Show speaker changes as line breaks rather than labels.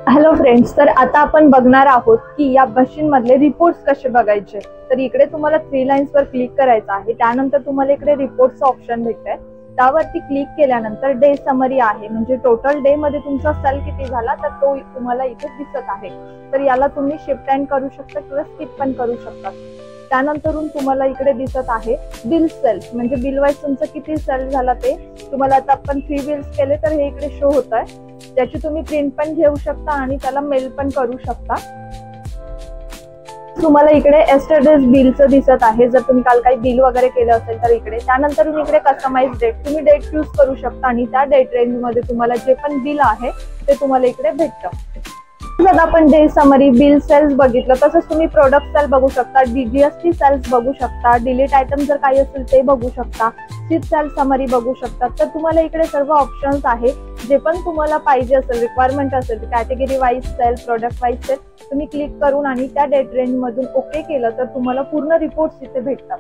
Hello friends, तर आता आपण बघणार आहोत की या मशीन मधले रिपोर्ट्स कसे बघायचे। तर इकडे तुम्हाला 3 लाईन्स वर क्लिक करायचं आहे। त्यानंतर तुम्हाला इकडे रिपोर्टचं ऑप्शन भेटतंय। त्यावरती क्लिक केल्यानंतर डे समरी आहे, म्हणजे टोटल डे मध्ये तुमचा सेल किती झाला तर तो तुम्हाला इथे दिसत आहे। तर याला तुम्ही शिफ्ट अँड करू शकता किंवा स्किप पण करू शकता। त्यानंतरून तुम्हाला इकडे दिसत आहे बिल सेल्स, म्हणजे बिल वाईज तुमचं किती सेल झाला ते तुम्हाला। आता आपण 3 बिल्स केले तर हे इकडे शो होत आहे। त्याची तुम्ही प्रिंट पण घेऊ शकता आणि त्याला मेल पण करू शकता। तुम्हाला इकडे एस्टरडेज बिलचं दिसत आहे, जर तुम्ही काल काही बिल वगैरे केलं असेल तर इकडे। त्यानंतर तुम्ही इकडे कस्टमाइज डेट, तुम्ही डेट यूज करू शकता आणि त्या डेट रेंज मध्ये तुम्हाला जे पण बिल आहे ते तुम्हाला इकडे भेटतं। जर आपण डे समरी बिल सेल्स बघितलं, तसंच तुम्ही प्रोडक्ट सेल बघू शकता, जीएसटी सेल्स बघू शकता, डिलीट आयटम जर काही असेल ते बघू शकता, शिप सेल समरी बघू शकता। तर तुम्हाला इकडे सर्व ऑप्शन्स आहे, जे पण तुम्हाला पाहिजे असेल, रिक्वायरमेंट असेल, category wise sale, product wise sale तुम्ही क्लिक करून आणि त्या डेट रेंज मधून ओके केलं तर तुम्हाला पूर्ण रिपोर्ट्स इथे भेटतात।